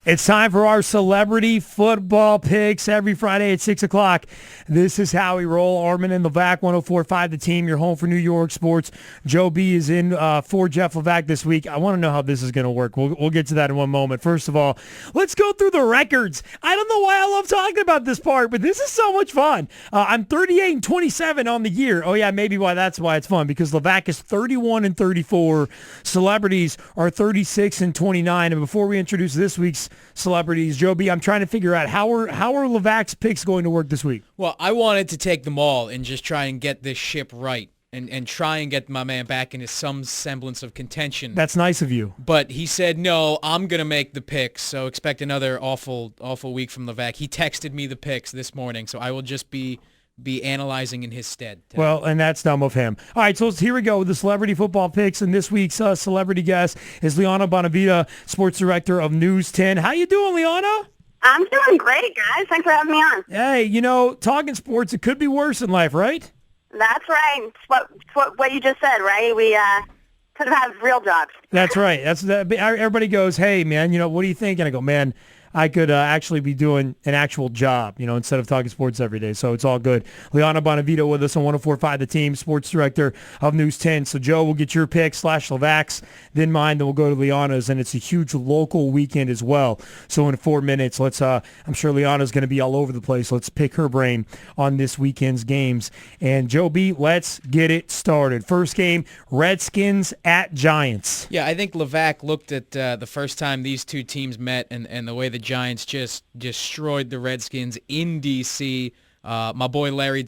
It's time for our celebrity football picks every Friday at 6 o'clock. This is how we roll. Armen and Levack, 104.5 The Team, your home for New York sports. Joe B is in for Jeff Levack this week. I want to know how this is going to work. We'll get to that in one moment. First of all, let's go through the records. I don't know why I love talking about this part, but this is so much fun. I'm 38-27 on the year. Oh, yeah, maybe that's why it's fun, because Levack is 31-34. Celebrities are 36-29. And before we introduce this week's celebrities, Joe B, I'm trying to figure out how are Levack's picks going to work this week? Well, I wanted to take them all and just try and get this ship right and try and get my man back into some semblance of contention. That's nice of you. But he said, no, I'm going to make the picks, so expect another awful week from Levack. He texted me the picks this morning, so I will just be analyzing in his stead. Well, and that's dumb of him. All right, so here we go with the celebrity football picks, and this week's celebrity guest is Liana Bonavita, Sports Director of News 10. How you doing, Liana? I'm doing great, guys. Thanks for having me on. Hey, talking sports, it could be worse in life, right? That's right. It's what you just said, right? We could have had real jobs. That's right. Everybody goes, hey, man, what do you think? And I go, man, I could actually be doing an actual job, instead of talking sports every day. So it's all good. Liana Bonavita with us on 104.5 The Team, Sports Director of News 10. So, Joe, we'll get your pick / Levack's, then mine, then we'll go to Liana's, and it's a huge local weekend as well. So in 4 minutes, I'm sure Liana's going to be all over the place. Let's pick her brain on this weekend's games. And, Joe B, let's get it started. First game, Redskins at Giants. Yeah, I think Levack looked at the first time these two teams met and the way the Giants just destroyed the Redskins in D.C. My boy Larry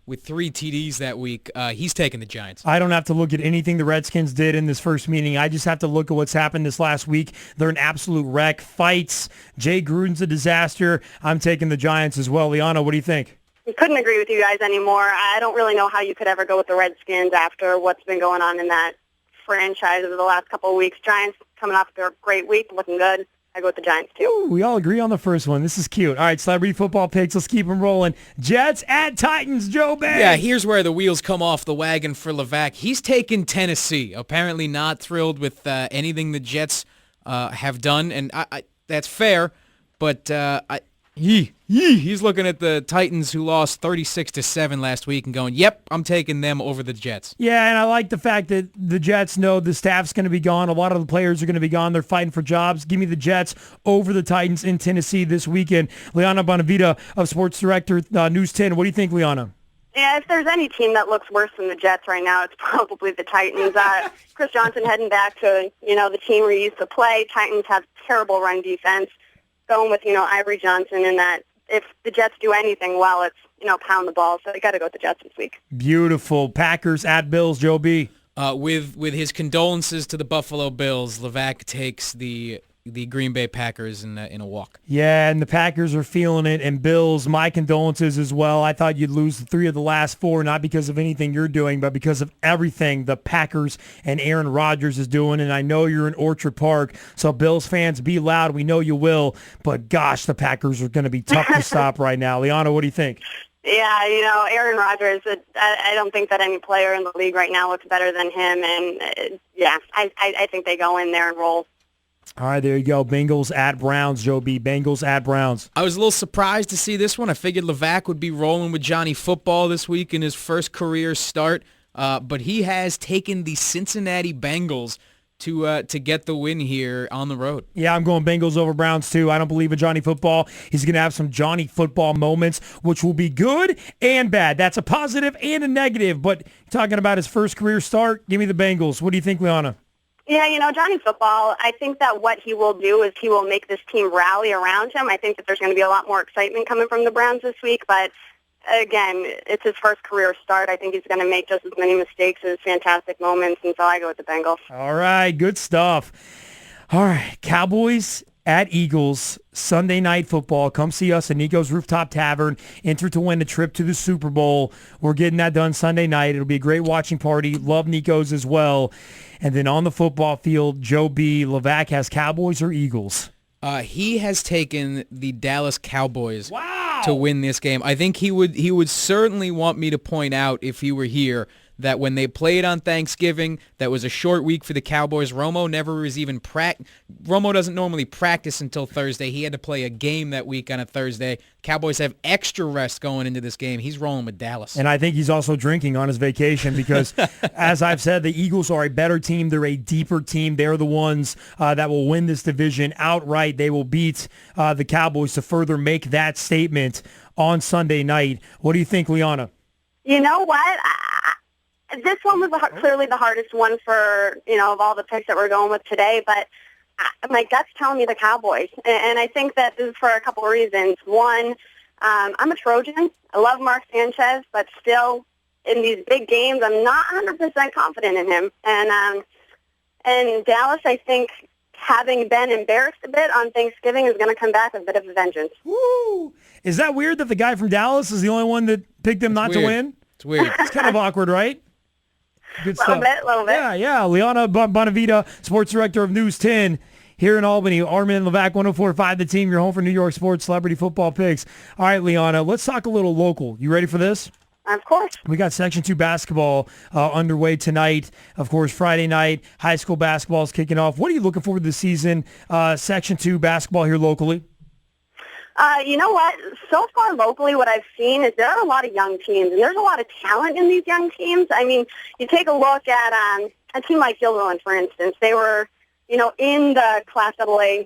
with 3 TDs that week. He's taking the Giants. I don't have to look at anything the Redskins did in this first meeting. I just have to look at what's happened this last week. They're an absolute wreck. Fights. Jay Gruden's a disaster. I'm taking the Giants as well. Liana, what do you think? I couldn't agree with you guys anymore. I don't really know how you could ever go with the Redskins after what's been going on in that franchise over the last couple of weeks. Giants coming off their great week, looking good. I go with the Giants, too. Ooh, we all agree on the first one. This is cute. All right, celebrity football picks. Let's keep them rolling. Jets at Titans, Joe Bay. Yeah, here's where the wheels come off the wagon for Levack. He's taken Tennessee. Apparently not thrilled with anything the Jets have done, and I that's fair, but he's looking at the Titans, who lost 36-7 last week, and going, yep, I'm taking them over the Jets. Yeah, and I like the fact that the Jets know the staff's going to be gone. A lot of the players are going to be gone. They're fighting for jobs. Give me the Jets over the Titans in Tennessee this weekend. Liana Bonavita of Sports Director, News 10. What do you think, Liana? Yeah, if there's any team that looks worse than the Jets right now, it's probably the Titans. Chris Johnson heading back to, the team where he used to play. Titans have terrible run defense. Going with, Ivory Johnson, and that if the Jets do anything well, it's, pound the ball. So they got to go with the Jets this week. Beautiful. Packers at Bills, Joe B. With his condolences to the Buffalo Bills, Levack takes the Green Bay Packers in a walk. Yeah, and the Packers are feeling it. And Bills, my condolences as well. I thought you'd lose 3 of the last 4, not because of anything you're doing, but because of everything the Packers and Aaron Rodgers is doing. And I know you're in Orchard Park, so Bills fans, be loud. We know you will. But gosh, the Packers are going to be tough to stop right now. Liana, what do you think? Yeah, Aaron Rodgers, I don't think that any player in the league right now looks better than him. And, I think they go in there and roll. All right, there you go. Bengals at Browns, Joe B. Bengals at Browns. I was a little surprised to see this one. I figured Levack would be rolling with Johnny Football this week in his first career start, but he has taken the Cincinnati Bengals to get the win here on the road. Yeah, I'm going Bengals over Browns too. I don't believe in Johnny Football. He's going to have some Johnny Football moments, which will be good and bad. That's a positive and a negative, but talking about his first career start, give me the Bengals. What do you think, Liana? Yeah, Johnny Football, I think that what he will do is he will make this team rally around him. I think that there's going to be a lot more excitement coming from the Browns this week, but again, it's his first career start. I think he's going to make just as many mistakes as fantastic moments, and so I go with the Bengals. All right, good stuff. All right, Cowboys at Eagles, Sunday Night Football. Come see us at Nico's Rooftop Tavern. Enter to win a trip to the Super Bowl. We're getting that done Sunday night. It'll be a great watching party. Love Nico's as well. And then on the football field, Joe B. Levack has Cowboys or Eagles? He has taken the Dallas Cowboys to win this game. I think he would certainly want me to point out, if he were here, that when they played on Thanksgiving, that was a short week for the Cowboys. Romo doesn't normally practice until Thursday. He had to play a game that week on a Thursday. Cowboys have extra rest going into this game. He's rolling with Dallas. And I think he's also drinking on his vacation because, as I've said, the Eagles are a better team. They're a deeper team. They're the ones that will win this division outright. They will beat the Cowboys to further make that statement on Sunday night. What do you think, Liana? You know what? This one was clearly the hardest one for, of all the picks that we're going with today, but my gut's telling me the Cowboys. And I think that this is for a couple of reasons. One, I'm a Trojan. I love Mark Sanchez, but still in these big games, I'm not 100% confident in him. And Dallas, I think, having been embarrassed a bit on Thanksgiving, is going to come back with a bit of a vengeance. Woo! Is that weird that the guy from Dallas is the only one that picked him not to win? It's weird. It's kind of awkward, right? Good stuff. Little bit. Yeah. Liana Bonavita, Sports Director of News 10 here in Albany. Armen Levack, 104.5 The Team. You're home for New York sports celebrity football picks. All right, Liana, let's talk a little local. You ready for this? Of course. We got Section 2 basketball underway tonight. Of course, Friday night, high school basketball is kicking off. What are you looking forward to this season, Section 2 basketball here locally? You know what? So far locally, what I've seen is there are a lot of young teams, and there's a lot of talent in these young teams. I mean, you take a look at a team like Gilderland, for instance. They were, in the Class AA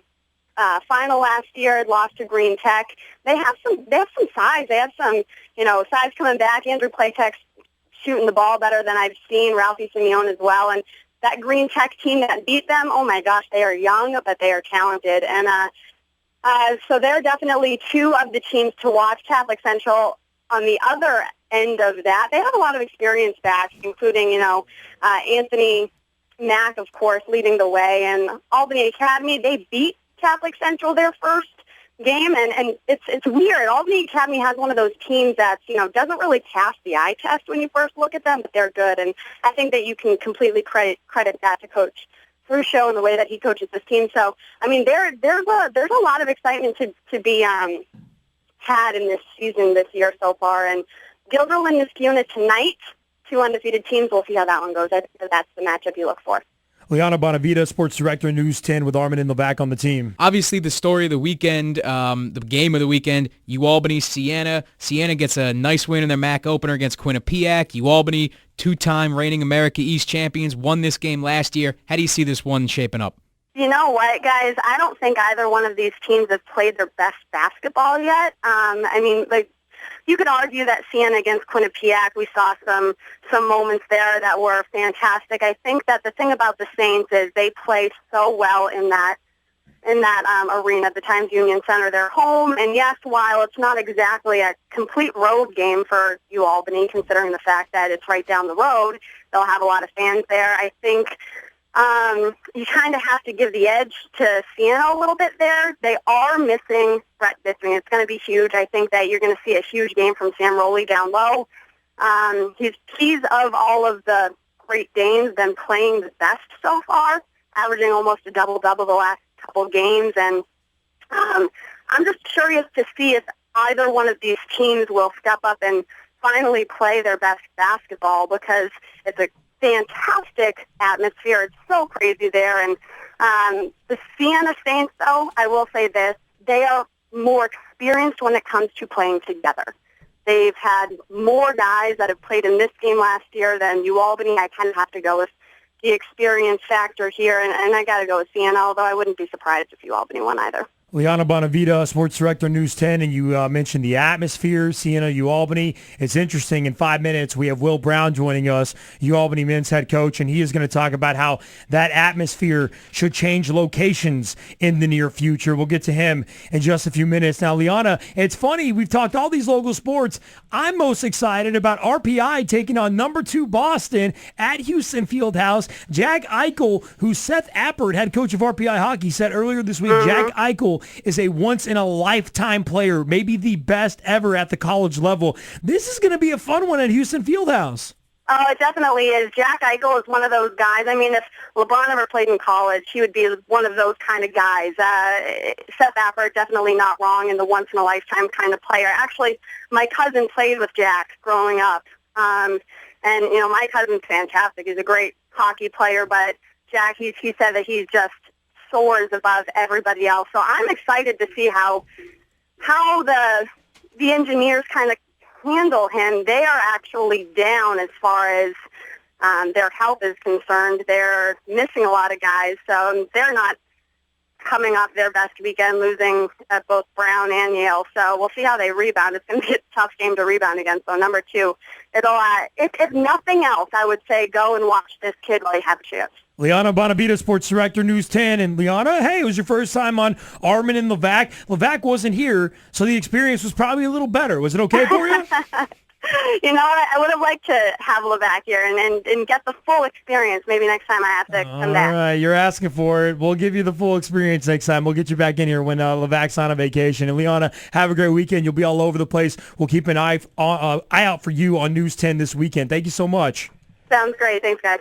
final last year, lost to Green Tech. They have some size. They have some, size coming back. Andrew Playtek's shooting the ball better than I've seen. Ralphie Simeone as well. And that Green Tech team that beat them, oh my gosh, they are young, but they are talented. And so they're definitely two of the teams to watch. Catholic Central on the other end of that, they have a lot of experienced backs, including, Anthony Mack, of course, leading the way. And Albany Academy, they beat Catholic Central their first game, and it's weird. Albany Academy has one of those teams that, doesn't really pass the eye test when you first look at them, but they're good. And I think that you can completely credit that to Coach Show and the way that he coaches this team. So, I mean, there's a lot of excitement to be had in this season this year so far. And Gilderland is Fiona tonight, two undefeated teams. We'll see how that one goes. I think that's the matchup you look for. Liana Bonavita, Sports Director, News 10, with Armen Levack on the team. Obviously, the story of the weekend, the game of the weekend, UAlbany, Siena. Siena gets a nice win in their MAC opener against Quinnipiac. UAlbany, two-time reigning America East champions, won this game last year. How do you see this one shaping up? You know what, guys? I don't think either one of these teams have played their best basketball yet. You could argue that Siena against Quinnipiac, we saw some moments there that were fantastic. I think that the thing about the Saints is they play so well in that arena, the Times Union Center. They're home, and yes, while it's not exactly a complete road game for UAlbany, considering the fact that it's right down the road, they'll have a lot of fans there. I think you kind of have to give the edge to Siena a little bit there. They are missing Brett Bisping. It's going to be huge. I think that you're going to see a huge game from Sam Rowley down low. He's of all of the Great Danes been playing the best so far, averaging almost a double-double the last couple of games. And I'm just curious to see if either one of these teams will step up and finally play their best basketball, because it's a fantastic atmosphere. It's so crazy there. And the Siena Saints, though, I will say this, they are more experienced when it comes to playing together. They've had more guys that have played in this game last year than UAlbany. I kind of have to go with the experience factor here, and I got to go with Siena, although I wouldn't be surprised if UAlbany won either. Liana Bonavita, Sports Director, News 10, and you mentioned the atmosphere, Siena, UAlbany. It's interesting. In 5 minutes, we have Will Brown joining us, UAlbany men's head coach, and he is going to talk about how that atmosphere should change locations in the near future. We'll get to him in just a few minutes. Now, Liana, it's funny. We've talked all these local sports. I'm most excited about RPI taking on number 2 Boston at Houston Fieldhouse. Jack Eichel, who Seth Appert, head coach of RPI hockey, said earlier this week, Jack Eichel is a once-in-a-lifetime player, maybe the best ever at the college level. This is going to be a fun one at Houston Fieldhouse. Oh, it definitely is. Jack Eichel is one of those guys. I mean, if LeBron ever played in college, he would be one of those kind of guys. Seth Appert, definitely not wrong, in the once-in-a-lifetime kind of player. Actually, my cousin played with Jack growing up. And, my cousin's fantastic. He's a great hockey player, but Jack, he said that he's just soars above everybody else. So I'm excited to see how the Engineers kind of handle him. They are actually down as far as their health is concerned. They're missing a lot of guys, so they're not coming off their best weekend, losing at both Brown and Yale. So we'll see how they rebound. It's going to be a tough game to rebound against. So number 2, if nothing else, I would say go and watch this kid while you have a chance. Liana Bonavita, Sports Director, News 10. And Liana, hey, it was your first time on Armen and Levack. Levack wasn't here, so the experience was probably a little better. Was it okay for you? I would have liked to have Levack here and get the full experience. Maybe next time I have to come back. All right, you're asking for it. We'll give you the full experience next time. We'll get you back in here when Levack's on a vacation. And Liana, have a great weekend. You'll be all over the place. We'll keep an eye out for you on News 10 this weekend. Thank you so much. Sounds great. Thanks, guys.